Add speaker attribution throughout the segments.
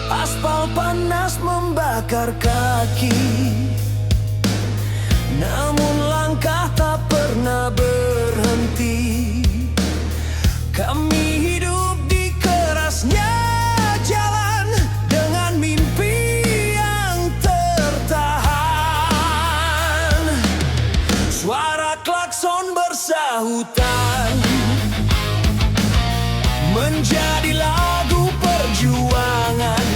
Speaker 1: Aspal panas membakar kaki, namun langkah tak pernah berhenti. Kami hidup di kerasnya jalan dengan mimpi yang tertahan. Suara klakson bersahutan menjadi lagu perjuangan.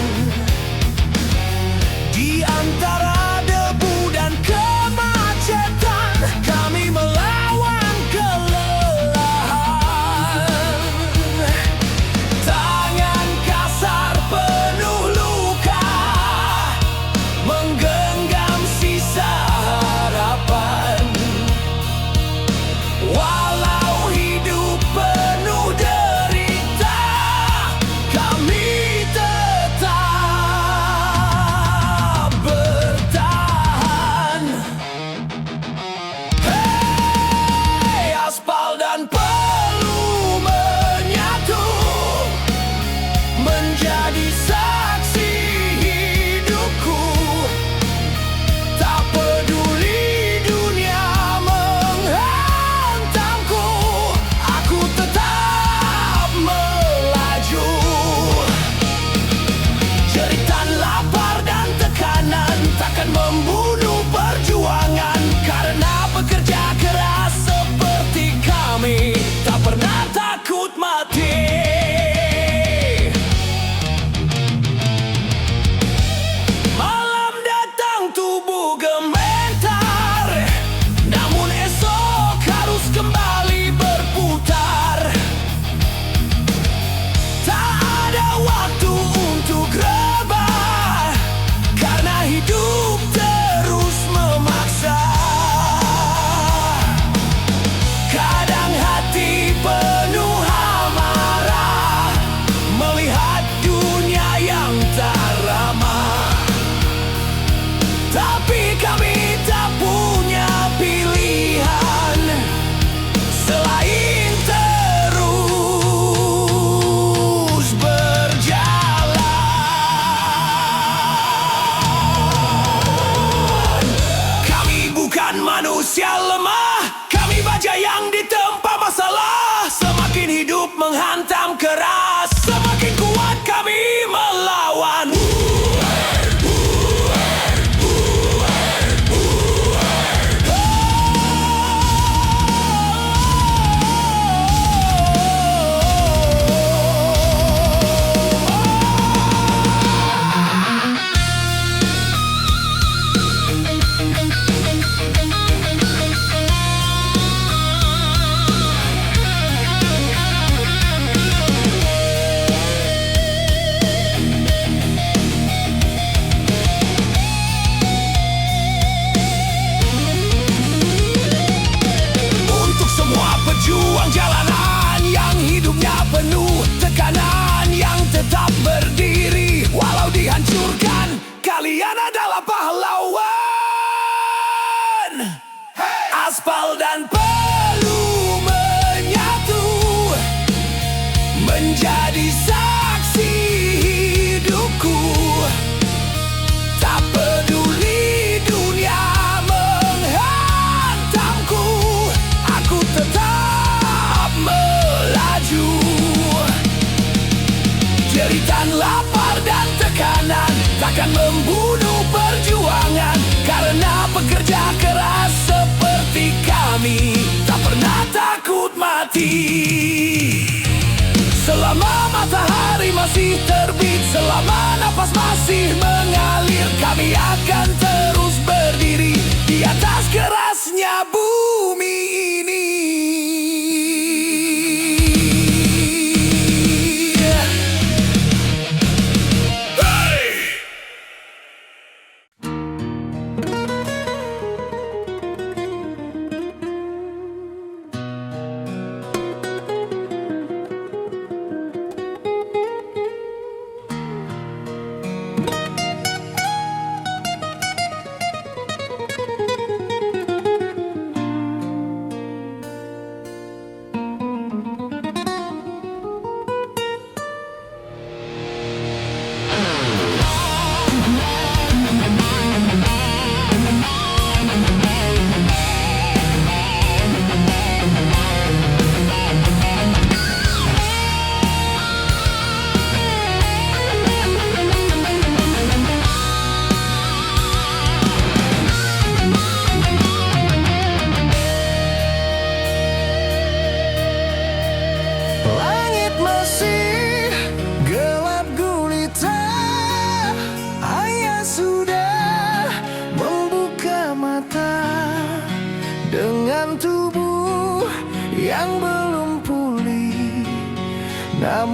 Speaker 1: Di antara debu dan kemacetan, kami melawan kelelahan. Tangan kasar penuh luka menggenggam sisa harapan. Walau hidup penuh derita, kami tetap bertahan. Hey, aspal dan peluh menyatu menjadi saksi hidupku. Tak peduli dunia menghantamku, aku tetap melaju. Jeritan lapar dan tekanan takkan membunuh perjuangan, karena pekerja keras seperti kami tak pernah takut mati. Malam datang tubuh gemetar, namun esok harus kembali berputar. Tak ada waktu untuk rebah, karena hidup terus memaksa. Kadang hati penuh amarah melihat dunia yang tak ramah. Tapi kami tak punya pilihan selain terus berjalan. Kami bukan manusia lemah, kami baja yang ditempa masalah. Semakin hidup menghantam keras, semakin kuat kami melawan. Untuk semua pejuang jalanan yang hidupnya penuh tekanan, yang tetap berdiri walau dihancurkan, kalian adalah pahlawan. Aspal dan peluh menyatu menjadi saksi hidupku. Tak peduli dunia menghantamku, aku tetap melaju. Jeritan lapar dan tekanan takkan membunuh perjuangan, karena pekerja keras seperti kami tak pernah takut mati. Selama matahari masih terbit, selama napas masih mengalir, kami akan terus berdiri di atas kerasnya bumi ini.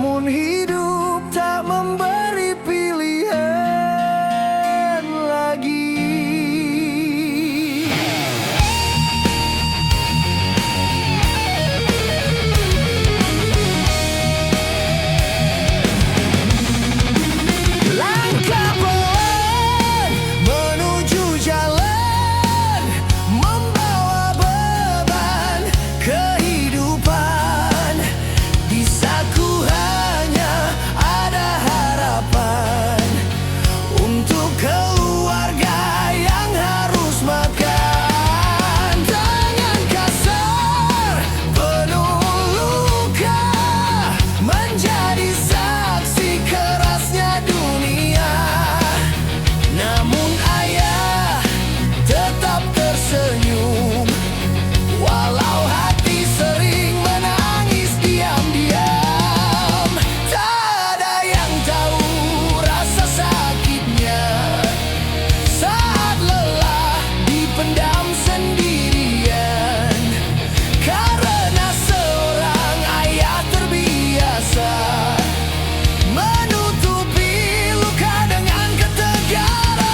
Speaker 1: Namun hidup tak memberi pilihan lagi. Langkah pelan menuju jalan, membawa beban kehidupan. Di saku hanya ada harapan untuk keluarga yang harus makan. Tangan kasar penuh luka menjadi saksi kerasnya dunia. Namun ayah tetap tersenyum, walau hati sering menangis diam-diam. Tak ada yang tahu rasa sakitnya saat lelah dipendam sendirian. Karena seorang ayah terbiasa menutupi luka dengan ketegaran.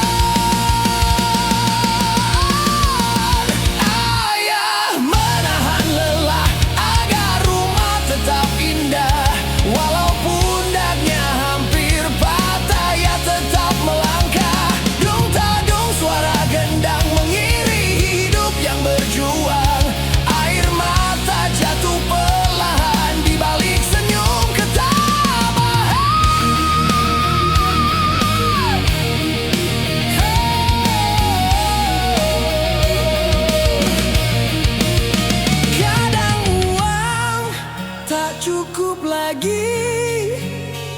Speaker 1: Ayah menahan lelah agar rumah tetap indah. Walau pundaknya hampir patah, ia tetap melangkah. Dung tadung suara gendang mengiringi hidup yang berjuang. Air mata jatuh perlahan di balik senyum ketabahan. Kadang uang tak cukup lagi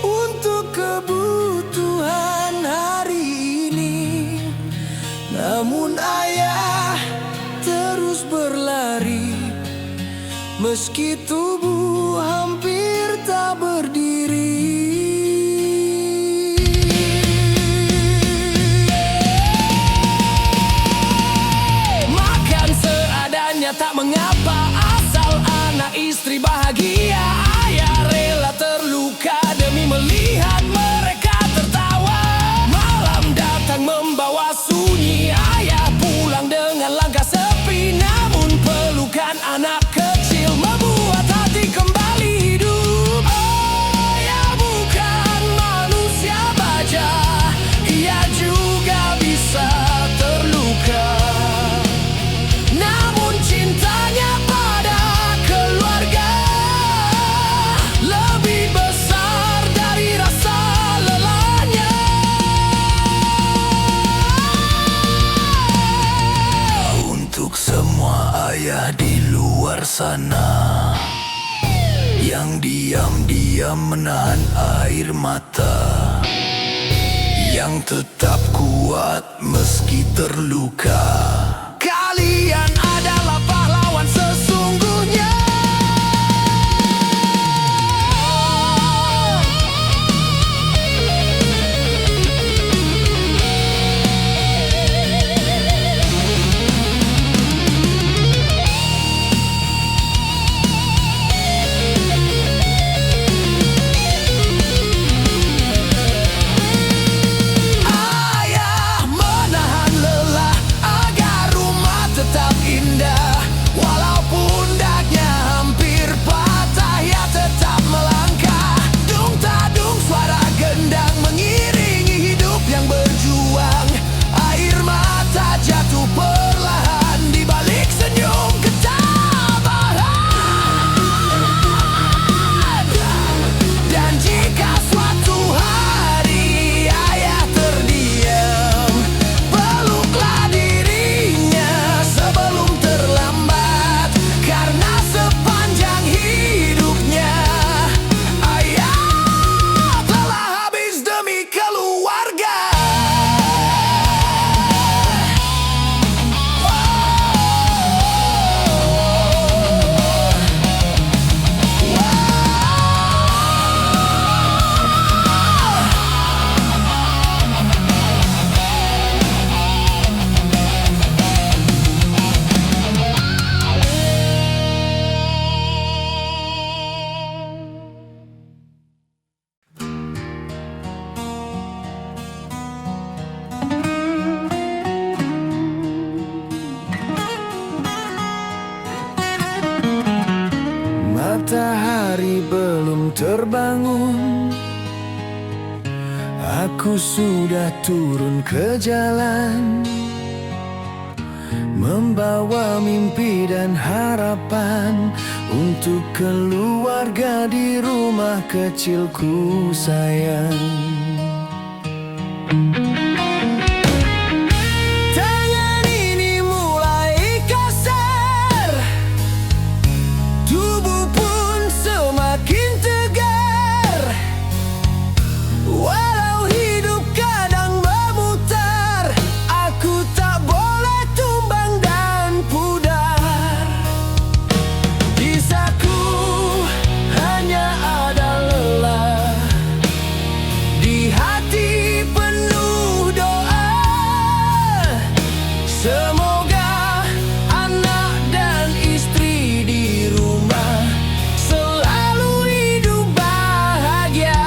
Speaker 1: untuk kebutuhan hari ini. Namun ayah terus berlari, meski tubuh hampir tak berdiri. Makan seadanya tak mengapa, asal anak istri bahagia. Ayah rela terluka demi melihat mereka tertawa. Malam datang membawa sunyi, ayah pulang dengan langkah sepi. Namun pelukan anak kecil membuat hati kembali hidup. Ayah bukan manusia baja, ia juga bisa terluka. Namun cintanya pada keluarga lebih besar dari rasa lelahnya. Untuk semua ayah di luar sana yang diam-diam menahan air mata, yang tetap kuat meski terluka. Kalian adalah pahlawan sesungguhnya. Ayah menahan lelah agar rumah tetap Aku sudah turun ke jalan, membawa mimpi dan harapan untuk keluarga di rumah kecilku sayang. Tangan ini mulai kasar, tubuh pun semakin tegar. Walau hidup kadang memutar, aku tak boleh tumbang dan pudar. Kisahku hanya ada lelah, di hati penuh doa. Semoga anak dan istri di rumah selalu hidup bahagia.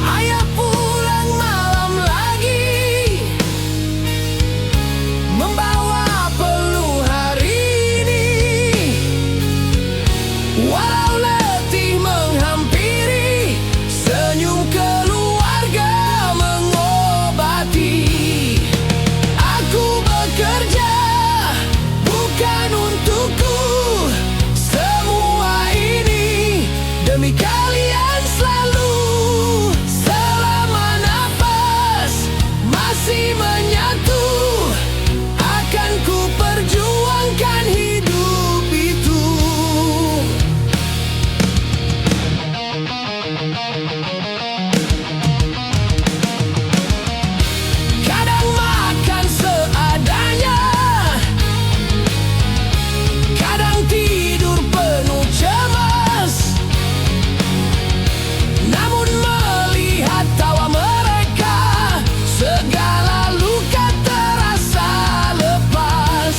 Speaker 1: Ayah pulang malam lagi, membawa peluh hari ini. Walau letih menghampiri, senyum keluarga mengobati. Aku bekerja bukan untukku, semua ini demi kalian selalu. Selama nafas masih menyatu, akan ku perjuangkan hidup itu. Kadang makan seadanya, kadang tidur penuh cemas. Namun melihat tawa mereka, segala luka terasa lepas.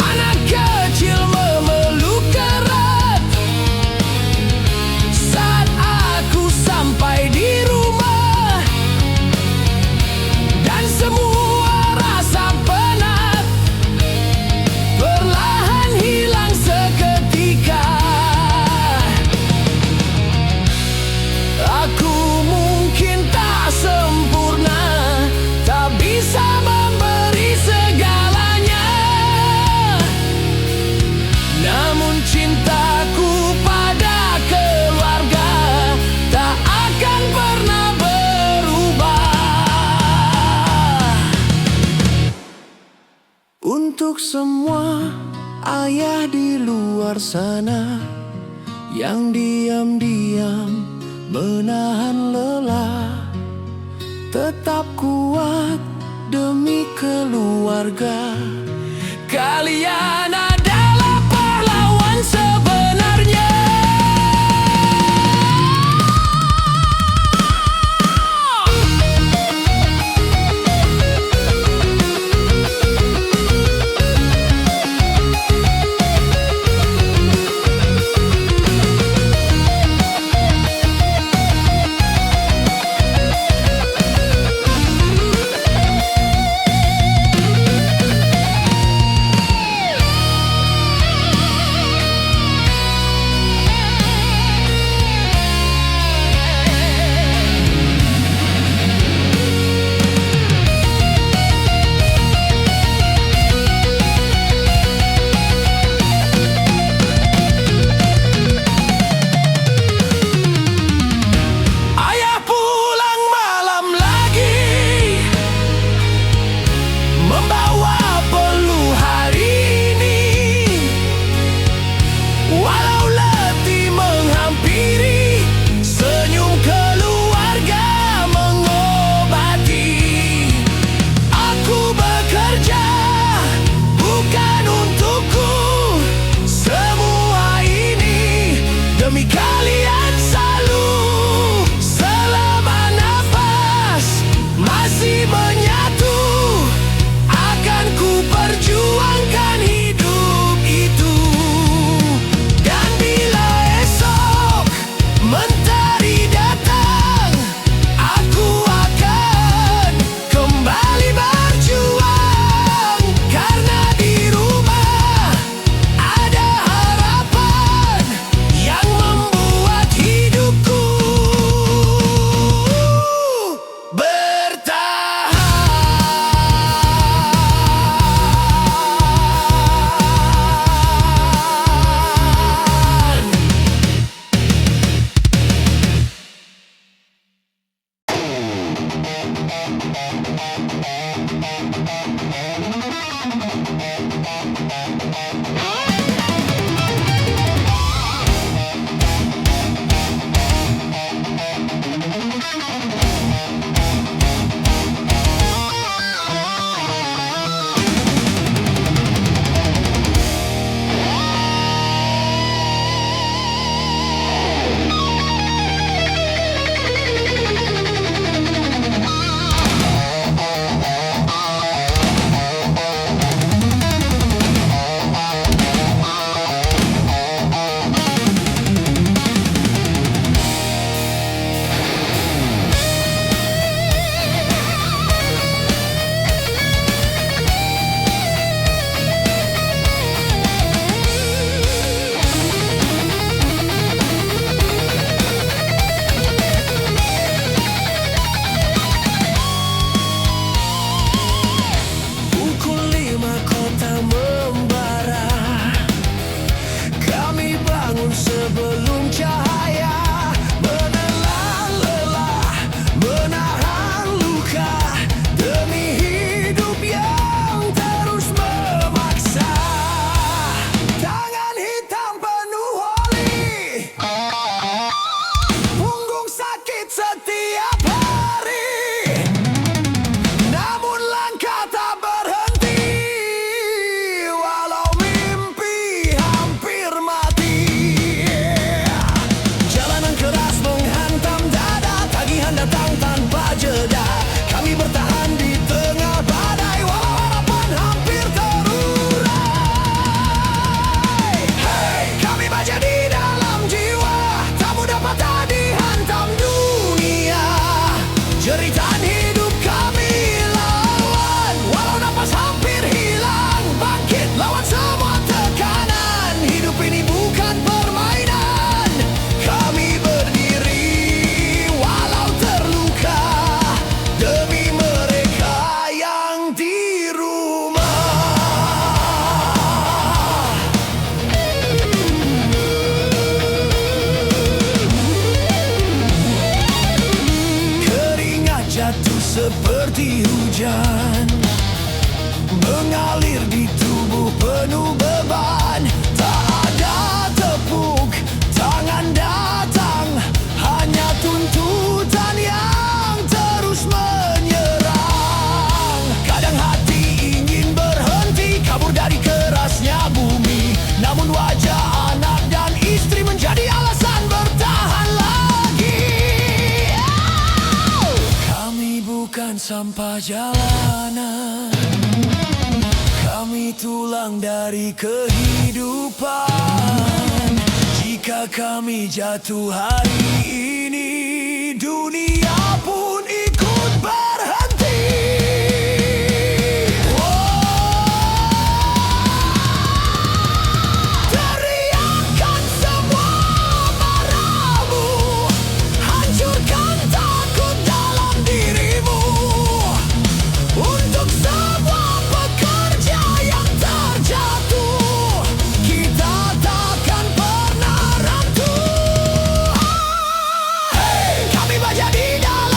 Speaker 1: Anak kecil memeluk erat saat aku sampai di rumah, dan semua rasa penat perlahan hilang seketika. Aku mungkin tak sempurna, tak bisa memberi segalanya, namun cintaku pada keluarga tak akan pernah berubah. Untuk semua ayah di luar sana yang diam-diam menahan lelah, tetap kuat demi keluarga. Kalian adalah pahlawan sebenarnya. Pukul 5 kota membara, kami bangun sebelum cahaya, menelan lelah, menahan luka, demi hidup yang terus memaksa. Tangan hitam penuh holi, punggung sakit setiap hari, namun langkah tak berhenti, walau mimpi hampir mati. Jalanan keras menghantam dada, tagihan datang tanpa jeda. Kami bertahan di tengah badai, walau harapan hampir terurai. Hey, kami baja di dalam jiwa, tak mudah patah dihantam dunia. Jeritan hidup kami lawan, walau napas hampir hilang. Bangkit lawan semua tekanan, hidup ini bukan permainan. Kami berdiri walau terluka, demi mereka yang di rumah. Keringat jatuh seperti hujan, mengalir di tubuh penuh beban. Tak ada tepuk tangan datang, hanya tuntutan yang terus menyerang. Kadang hati ingin berhenti, kabur dari kerasnya bumi, namun wajah anak dan istri menjadi alasan bertahan lagi. Kami bukan sampah jalanan, kami tulang dari kehidupan. Jika kami jatuh hari ini, dunia pun ikut berhenti. Teriakan semua marahmu, hancurkan takut dalam dirimu. Untuk semua pekerja yang terjatuh, kita takkan pernah rantu. Hey, kami baja di dalam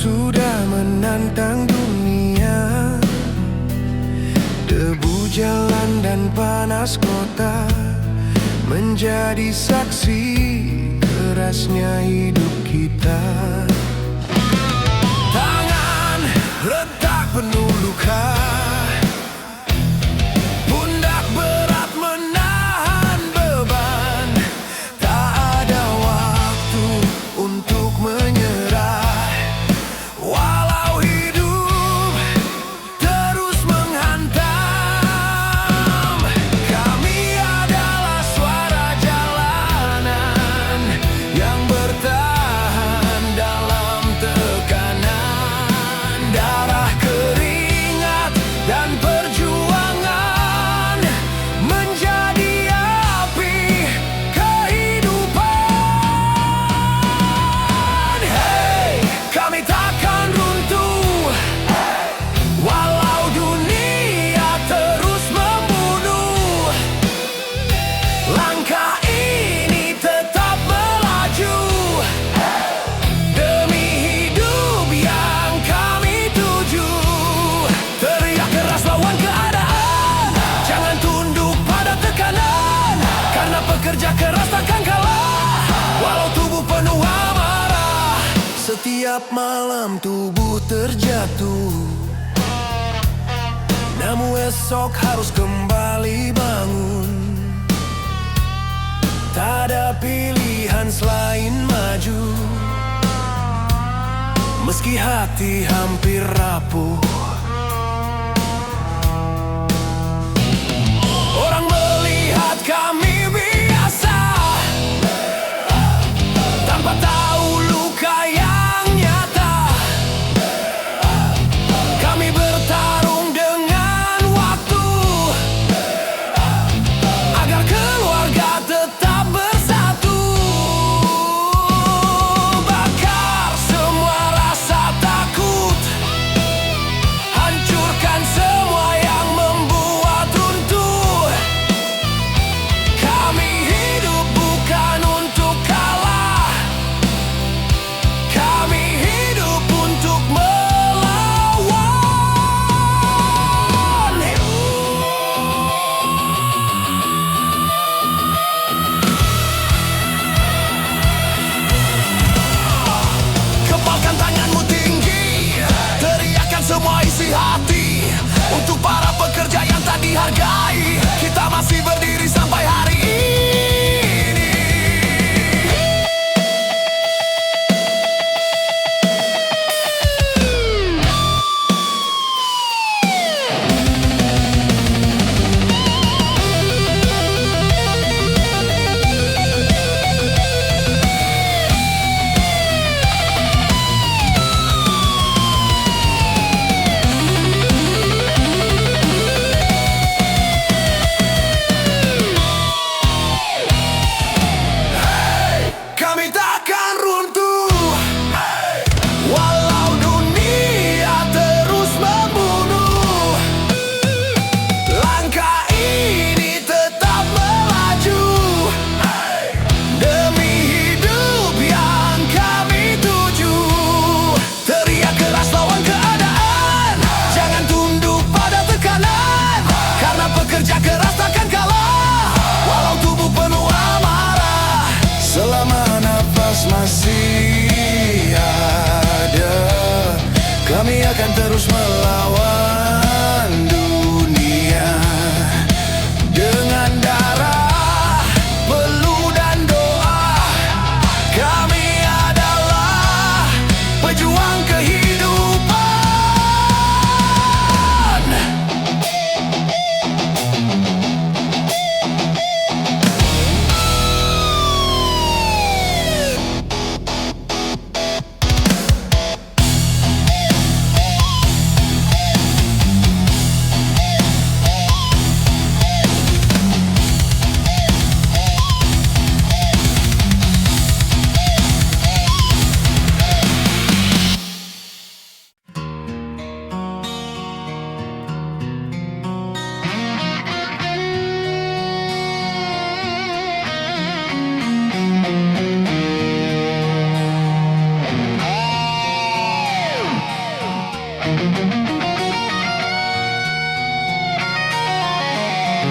Speaker 2: sudah menantang dunia, debu jalan dan panas kota menjadi saksi kerasnya hidup kita. Tangan retak penuh luka, pundak berat menahan beban. Tak ada waktu untuk menyerah, walau hidup terus menghantam. Kami adalah suara jalanan yang bertahan dalam tekanan. Darah, keringat, dan perjuangan menjadi api kehidupan. Hey, kami takkan runtuh walau dunia terus membunuh. Langkah ini tetap melaju demi hidup yang kami tuju. Teriak keras lawan keadaan, jangan tunduk pada tekanan, karena pekerja keras takkan kalah. Walau tubuh penuh amarah, setiap malam tubuh terjatuh, namun esok harus kembali bangun. Tak ada pilihan selain maju, meski hati hampir rapuh. Orang melihat kami biasa, tanpa tahu luka yang nyata. Kami bertarung dengan waktu agar keluarga tetap bersatu. Bakar semua rasa takut, hancurkan semua yang membuat runtuh. Kami hidup bukan untuk kalah, kami hidup untuk melawan. Kepalkan tanganmu tinggi, teriakan semua isi hati untuk para pekerja yang tak dihargai. Kita masih berdiri sampai hari ini. Kami takkan runtuh walau dunia terus membunuh. Langkah ini tetap melaju demi hidup yang kami tuju. Teriak keras lawan keadaan, jangan tunduk pada tekanan, karena pekerja keras takkan kalah. Walau tubuh penuh amarah, selama nafas masih ada, kami akan terus melawan dunia. Dengan darah, peluh, dan doa, kami adalah pejuang kehidupan.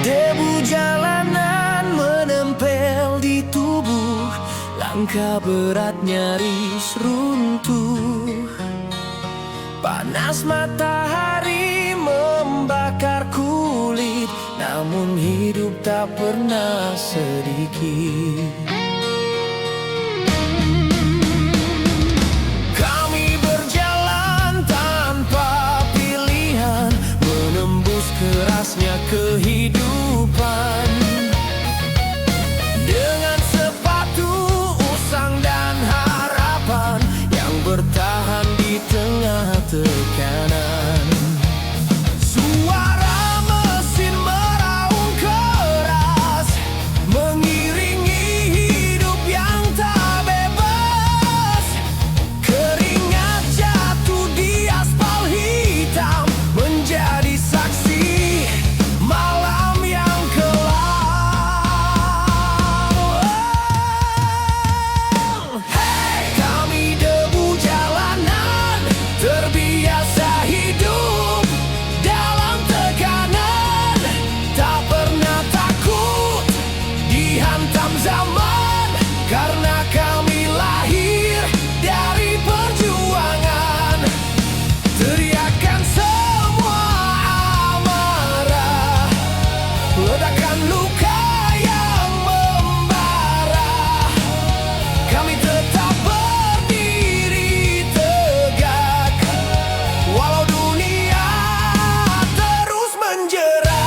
Speaker 1: Debu jalanan menempel di tubuh, langkah berat nyaris runtuh. Panas matahari membakar kulit, namun hidup tak pernah sedikit. Kami berjalan tanpa pilihan, menembus kerasnya kehidupan. Dengan sepatu usang dan harapan yang bertahan di tengah tekanan. Suara mesin meraung keras, mengiringi hidup yang tak bebas. Keringat jatuh di aspal hitam, menjadi saksi malam yang kelam. Hey, kami debu jalanan, terbiasa hidup dalam tekanan, tak pernah takut dihantam zaman, karena kami lahir dari perjuangan. Teriakan semua amarah, ledakan luka yang membara, kami tetap berdiri tegak, walau dunia terus menjerat.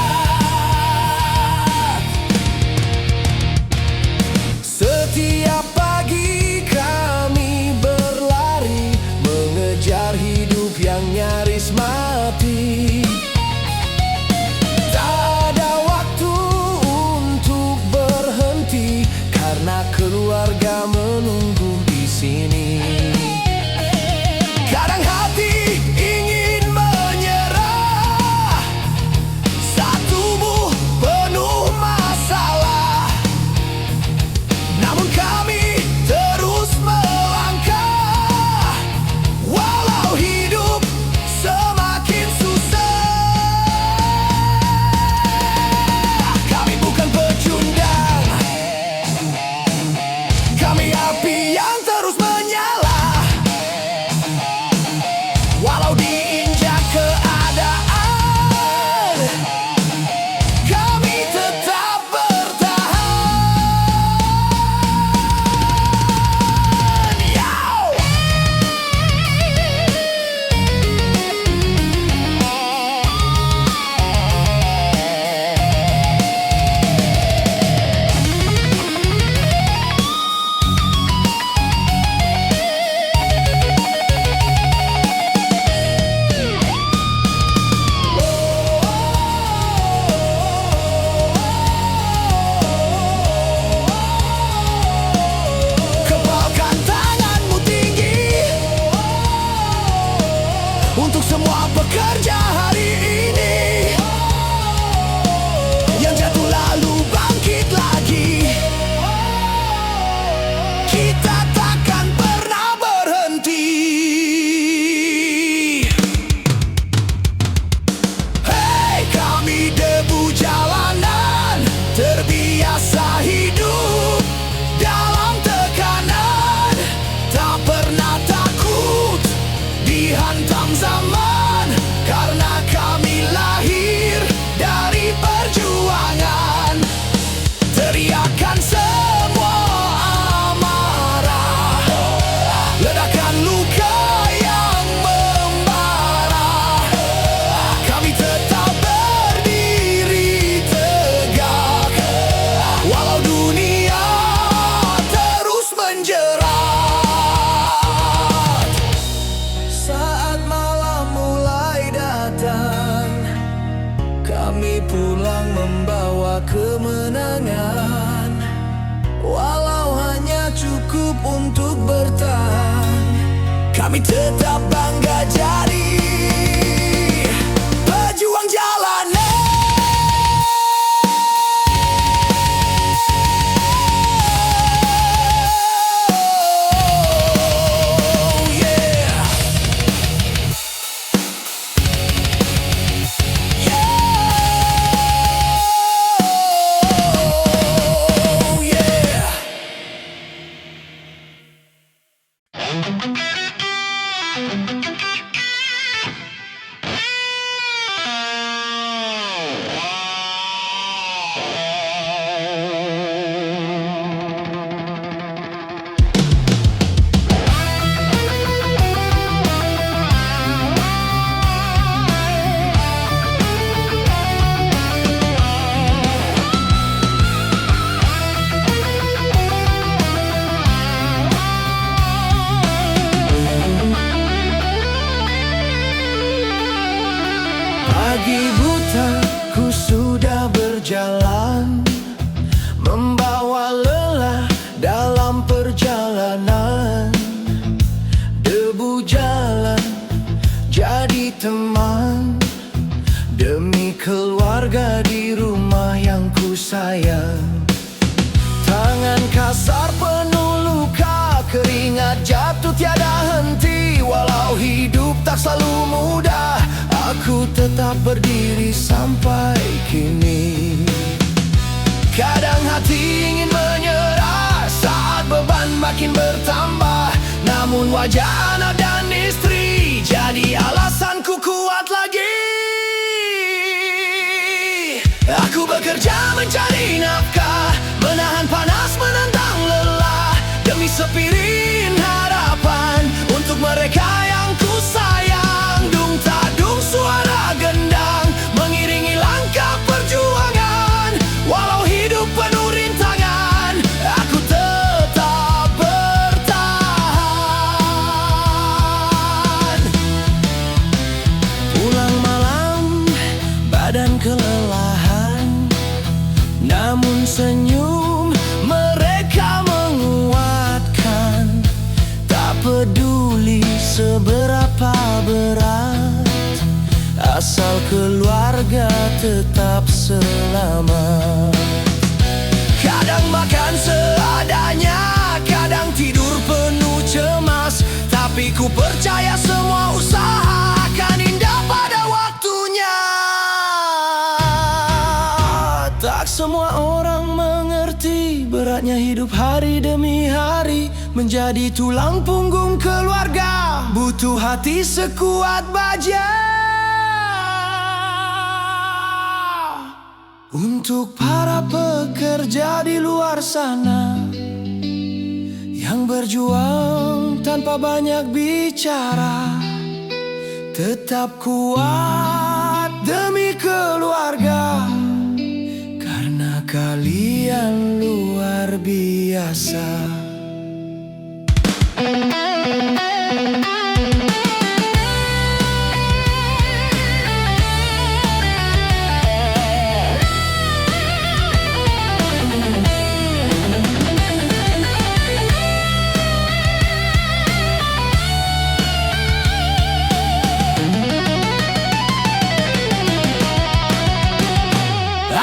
Speaker 1: Setiap pagi kami berlari, mengejar hidup yang nyaris mati. Tak ada waktu untuk berhenti, karena keluarga menunggu di sini. Kadang hati ingin menyerah saat tubuh penuh masalah, namun kami terus melangkah, walau hidup semakin susah. Kami bukan pecundang, kami api yang terus menyala, walau diinjak keadaan, kami tetap bertahan. Yow! Kepalkan tanganmu tinggi untuk semua pekerja hari ini yang jatuh lalu bangkit lagi. Kita takkan pernah berhenti. Hey, kami debu jalanan, terbiasa hidup dalam tekanan, tak pernah takut dihantam zaman, karena kami lahir dari perjuangan. Teriakan semua amarah, ledakan luka yang membara, kami tetap berdiri tegak, walau dunia terus menjerat. Saat malam
Speaker 2: Pagi buta ku sudah berjalan, membawa lelah dalam perjalanan. Debu jalan jadi teman, demi keluarga di rumah yang ku sayang. Tangan kasar penuh luka, keringat jatuh tiada henti. Walau hidup tak selalu mudah, aku tetap berdiri sampai kini. Kadang hati ingin menyerah saat beban makin bertambah, namun wajah anak dan istri jadi alasanku kuat lagi. Aku bekerja mencari nafkah, menahan panas menentang lelah, demi sepiring harapan untuk mereka yang ku sayang. Dung tak dung suara gendang mengiringi langkah perjuangan. Walau hidup penuh rintangan, aku tetap bertahan. Pulang malam, badan kelelahan, namun senyum mereka menguatkan. Tak peduli seberapa berat, asal keluarga tetap selamat. Kadang makan seadanya, kadang tidur penuh cemas, tapi ku percaya semua usaha akan indah pada waktunya. Tak semua orang mengerti beratnya hidup hari demi hari, menjadi tulang punggung keluarga butuh hati sekuat baja. Untuk para pekerja di luar sana yang berjuang tanpa banyak bicara, tetap kuat demi keluarga, karena kalian luar biasa.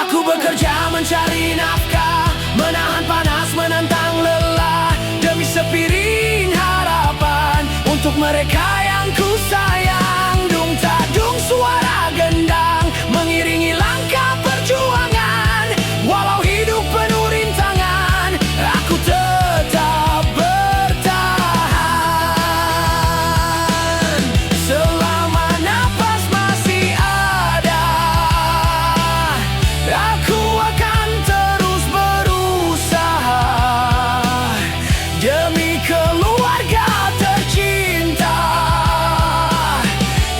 Speaker 2: Aku bekerja mencari nafkah, menahan panas menentang lelah, demi sepiring harapan untuk mereka yang ku sayang. Dung tak dung suara gendang mengiringi langkah perjuangan. Walau hidup penuh rintangan, aku tetap bertahan. Selama napas masih ada, aku akan terus berusaha demi keluarga tercinta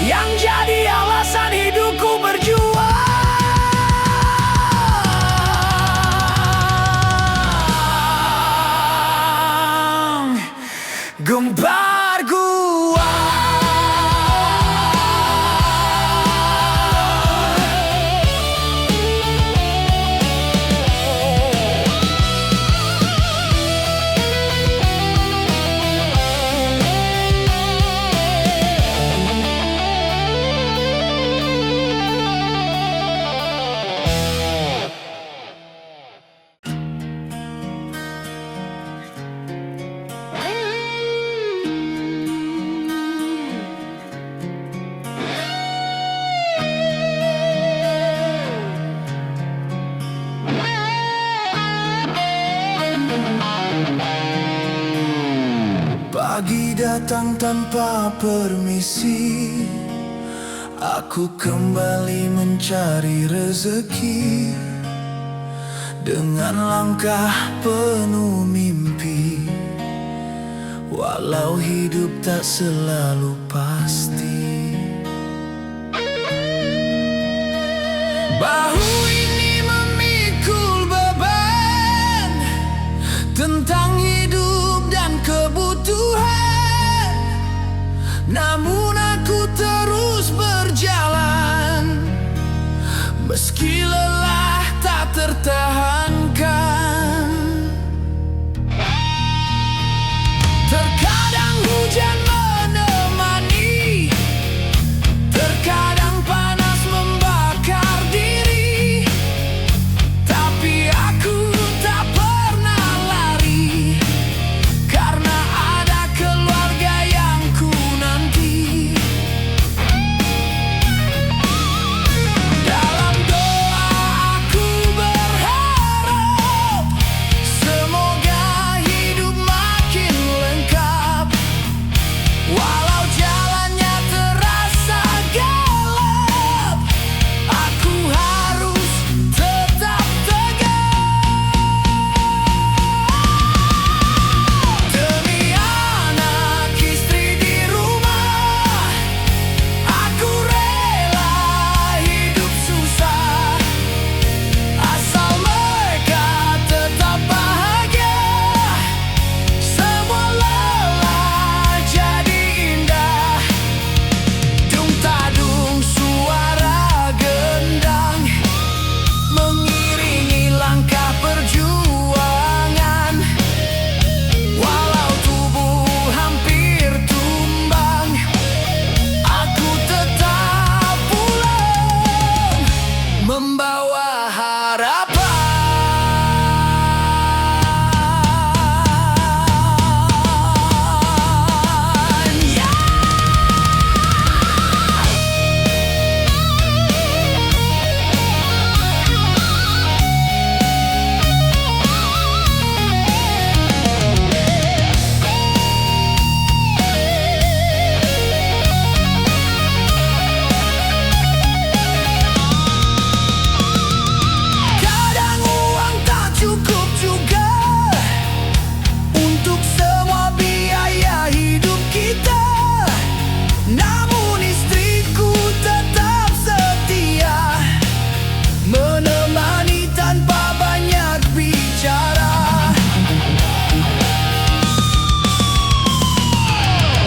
Speaker 2: yang jadi alasan hidupku berjuang. Gembar gua. Pagi datang tanpa permisi, aku kembali mencari rezeki dengan langkah penuh mimpi. Walau hidup tak selalu pasti, bahu ini memikul beban tentang hidup dan kebutuhan. Namun aku terus berjalan pertahankan. Terkadang hujan menemani, terkadang panas membakar diri, tapi aku tak pernah lari, karena ada keluarga yang ku nanti. Dalam doa aku berharap semoga hidup makin lengkap, walau jalannya terasa gelap, aku harus tetap tegar. Demi anak istri di rumah, aku rela hidup susah, asal mereka tetap bahagia. Semua lelah jadi indah. Dung tadung suara gendang mengiringi langkah perjuangan, walau tubuh hampir tumbang, aku tetap pulang membawa harapan. Kadang uang tak cukup juga untuk semua biaya hidup kita, namun istriku tetap setia, menemani tanpa banyak bicara.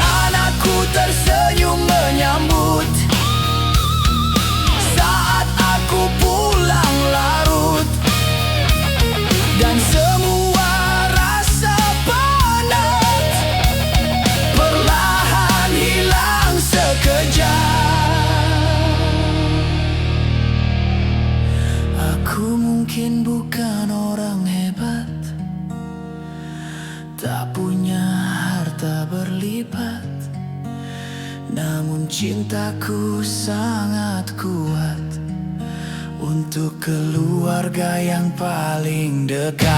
Speaker 2: Anakku tersenyum menyambut saat aku pulang larut, dan semua rasa penat perlahan hilang sekejap. Aku mungkin bukan orang hebat, tak punya harta berlipat, namun cintaku sangat kuat untuk keluarga yang paling dekat.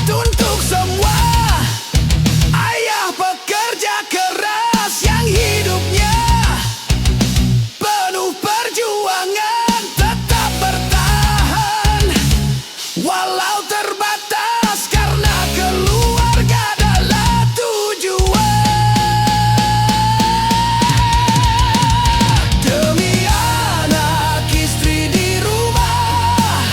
Speaker 2: Untuk semua ayah pekerja keras yang hidupnya penuh perjuangan, tetap bertahan walau terbatas, karena keluarga adalah tujuan. Demi anak istri di rumah,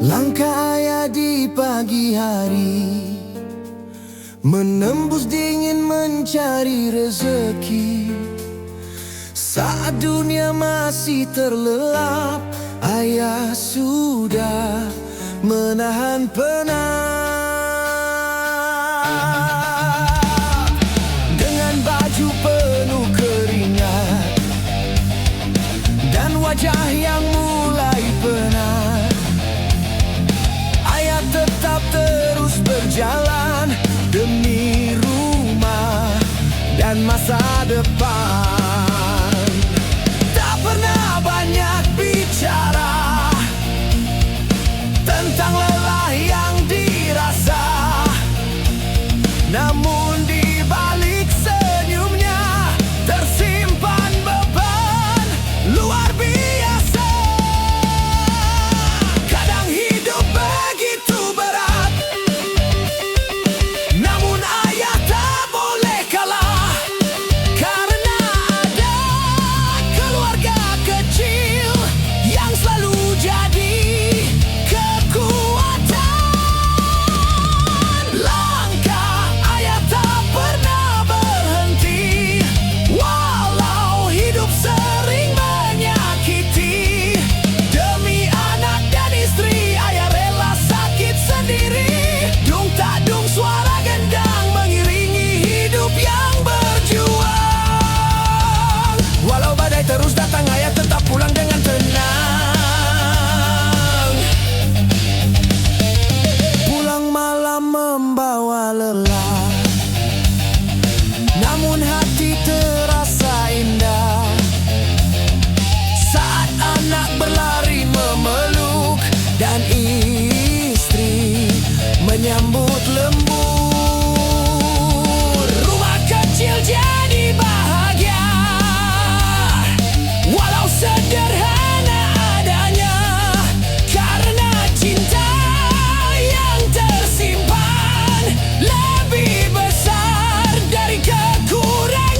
Speaker 2: Langkah ayah di pagi hari, menembus dingin mencari rezeki. Saat dunia masih terlelap, ayah sudah menahan penat. Dengan baju penuh keringat dan wajah yang mulai penat, ayah tetap terus berjalan demi rumah dan masa depan. Tak pernah banyak bicara tentang lelah yang dirasa, namun di balik senyumnya tersimpan beban luar biasa. Kadang hidup begitu berat, namun ayah tak boleh kalah, karena ada keluarga kecil yang selalu jadi kekuatan. Langkah ayah tak pernah berhenti, walau hidup sering menyakiti. Demi anak dan istri, ayah rela sakit sendiri. Dung tak dung suara gendang mengiringi hidup yang berjuang. Walau badai terus datang, ayah tetap pulang dengan tenang. Pulang malam membawa lelah, namun hati terasa indah saat anak berlari memeluk dan istri menyambut lembut. Rumah kecil jadi bahagia, walau sederhana adanya, karena cinta yang tersimpan lebih besar dari kekurangan.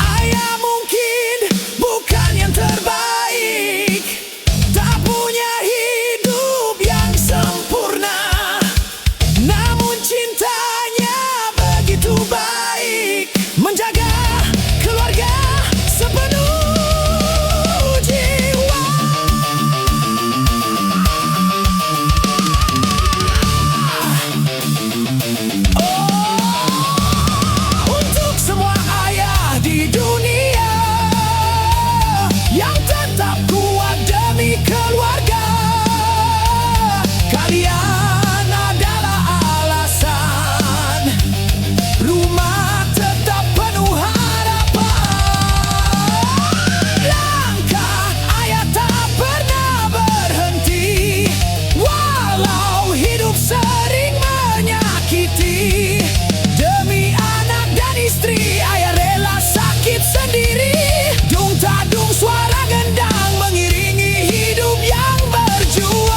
Speaker 2: Ayah mungkin bukan yang terbaik, tak punya hidup yang sempurna, namun cintanya begitu baik, menjaga keluarga sepenuh jiwa. Untuk semua ayah di dunia yang tetap kuat demi keluarga, kalian adalah alasan rumah tetap penuh harapan. Langkah ayah tak pernah berhenti, walau hidup sering menyakiti. Demi anak dan istri, ayah rela sakit sendiri. Dung tak dung suara gendang mengiringi hidup yang berjuang.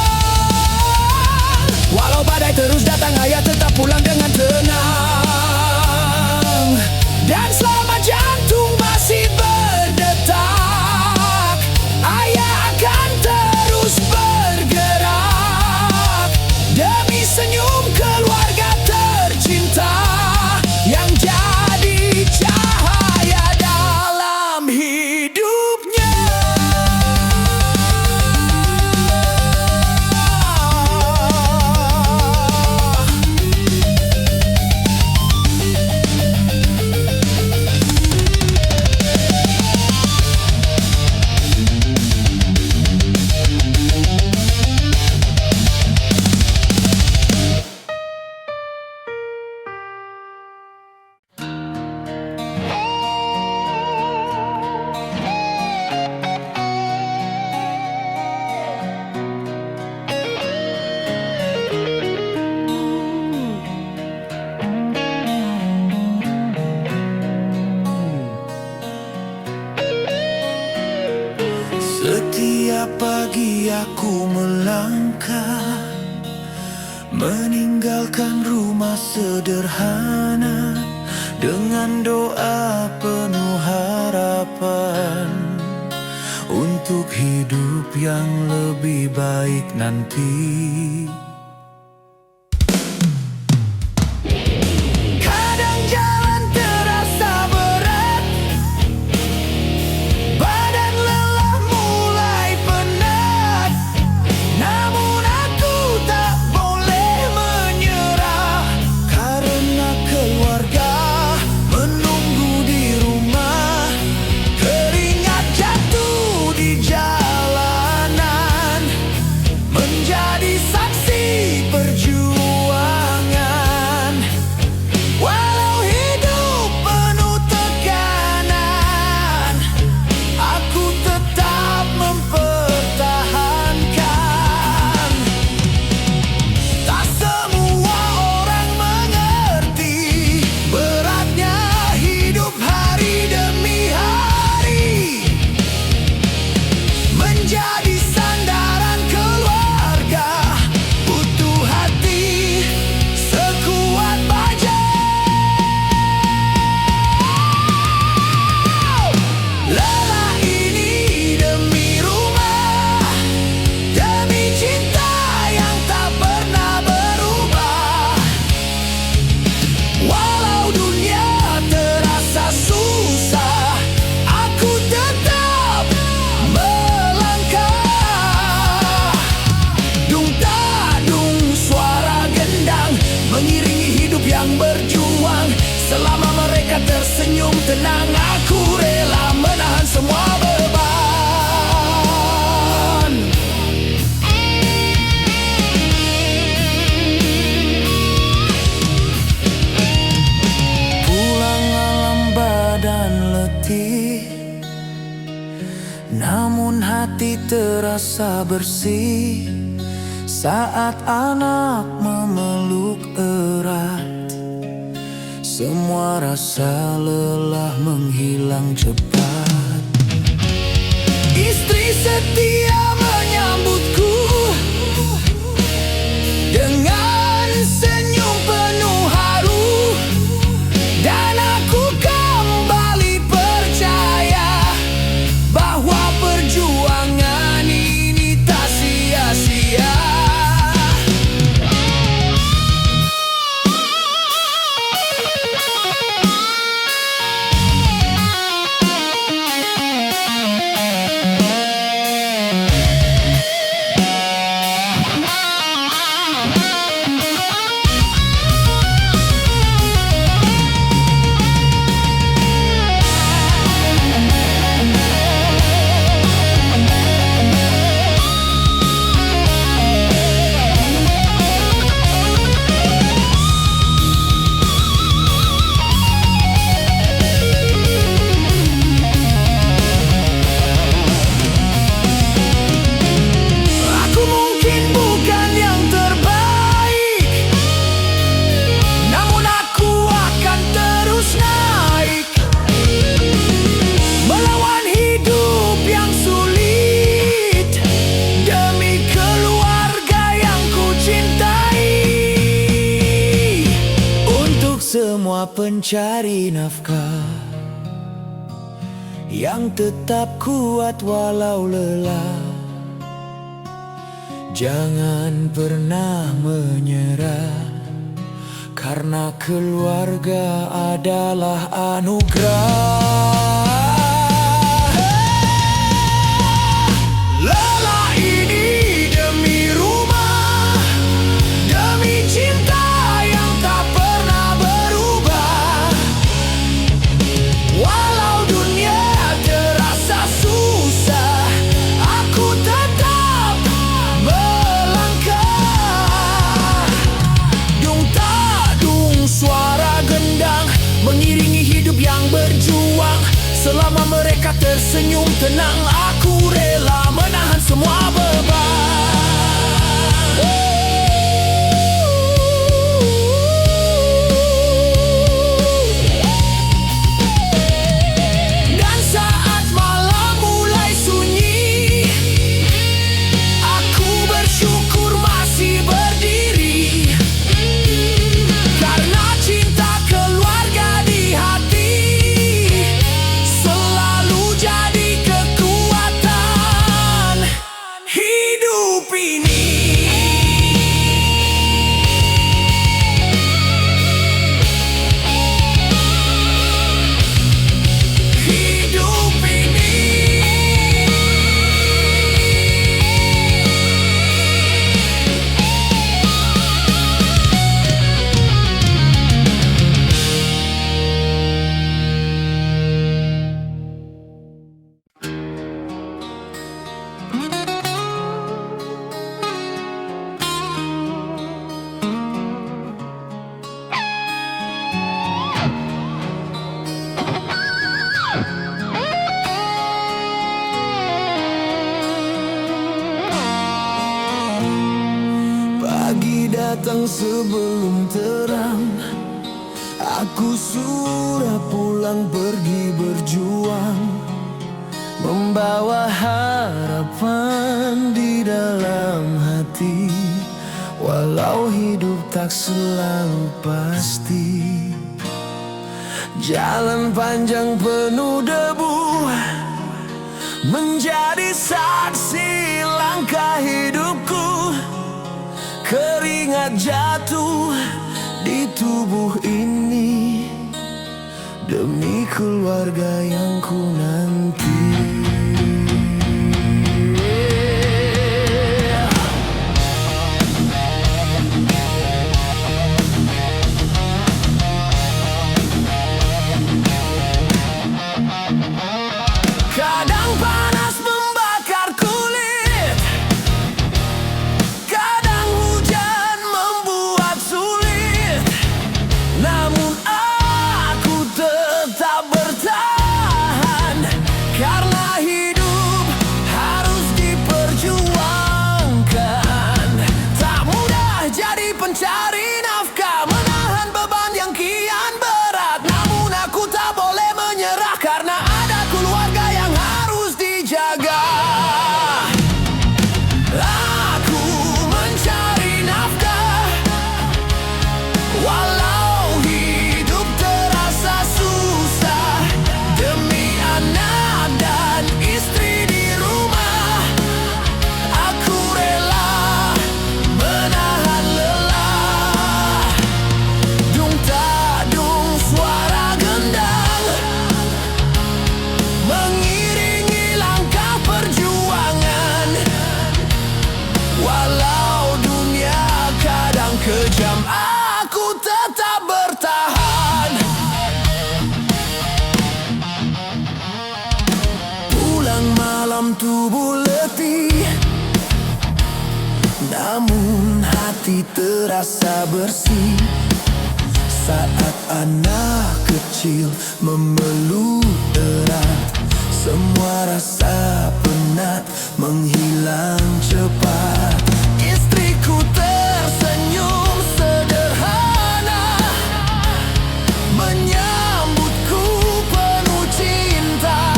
Speaker 2: melangkah, meninggalkan rumah sederhana dengan doa penuh harapan untuk hidup yang lebih baik nanti. Kadang jalan terasa berat, badan lelah mulai penat, namun aku tak boleh menyerah karena keluarga menunggu di rumah. Keringat jatuh di jalanan, menjadi saksi perjuangan. Walau hidup penuh tekanan, aku tetap mempertahankan. Tak semua orang mengerti beratnya hidup hari demi hari, menjadi sandaran keluarga, butuh hati sekuat baja. Lelah ini demi rumah, demi cinta yang tak pernah berubah. Walau dunia terasa susah, aku tetap melangkah. Dung tak dung suara gendang mengiringi hidup yang berjuang. Selama mereka tersenyum tenang, aku rela menahan semua beban. Pulang malam badan letih, namun hati terasa bersih saat anak memeluk erat. Semua rasa lelah menghilang cepat. Istri setia menyambutku dengan senyum penuh haru, dan aku kembali percaya bahwa perjuangan ini tak sia-sia. Aku mungkin bukan yang terbaik, namun aku akan terus naik, melawan hidup yang sulit demi keluarga yang ku cintai. Untuk semua pencari nafkah yang tetap kuat walau lelah, jangan pernah menyerah, karena keluarga adalah anugerah. Lelah ini demi rumah, demi cinta yang tak pernah berubah. Walau dunia terasa susah, aku tetap melangkah. Dung tak dung suara gendang mengiringi hidup yang berjuang. Selama mereka tersenyum tenang, aku rela menahan semua beban. Dan saat malam mulai sunyi, aku datang sebelum terang. Aku sudah pulang pergi berjuang, membawa harapan di dalam hati. Walau hidup tak selalu pasti, jalan panjang penuh debu menjadi saksi langkah hidupku. Keringat jatuh di tubuh ini demi keluarga yang ku nanti. Kadang panas membakar kulit, kadang hujan membuat sulit, namun aku tetap bertahan, karena hidup harus diperjuangkan. Tak mudah jadi pencari nafkah, menahan beban yang kian berat, namun aku tak boleh menyerah karena ada keluarga yang harus dijaga. Aku mencari nafkah, walau hidup terasa susah, demi anak dan istri di rumah. Aku rela menahan lelah. Dung tak dung suara gendang mengiringi langkah perjuangan. Walau dunia kadang kejam, aku tetap bertahan. Pulang malam tubuh letih, namun hati terasa bersih. Saat anak kecil memeluk erat, semua rasa penat menghilang cepat. Istriku tersenyum sederhana, menyambutku penuh cinta,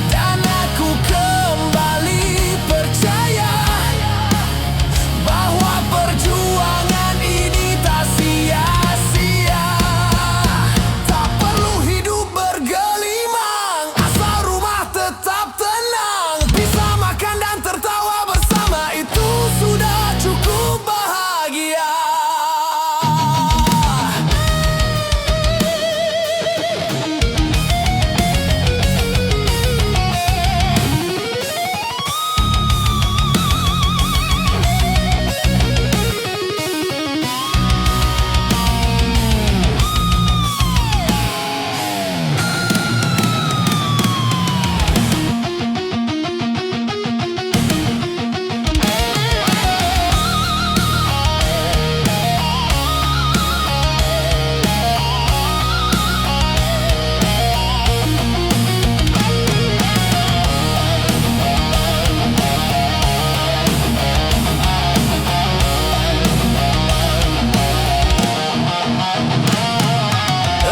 Speaker 2: dan aku kembali percaya bahwa perjuangan ini tak sia-sia. Tak perlu hidup bergelimang, asal rumah tetap tenang. Bisa makan dan tertawa bersama, itu sudah cukup bahagia.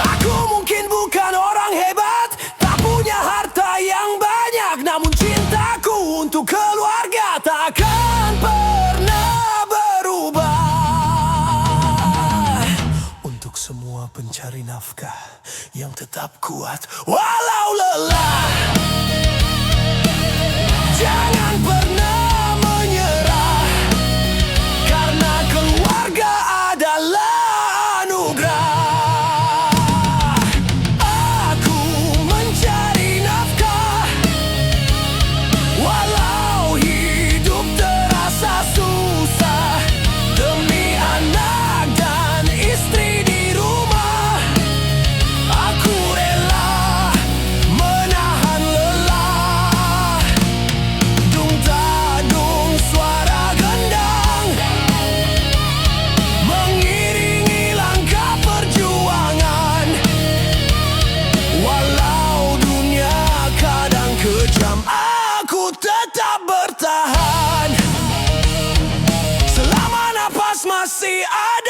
Speaker 2: Aku mungkin bukan orang hebat, tak punya harta yang banyak, namun cintaku untuk keluarga takkan pernah berubah. Untuk semua pencari nafkah yang tetap kuat walau lelah, jangan pernah menyerah, karena keluarga adalah anugerah. Aku mencari nafkah, walau hidup terasa susah, demi anak dan istri di rumah. Aku rela menahan lelah. Dung tak
Speaker 1: masih ada.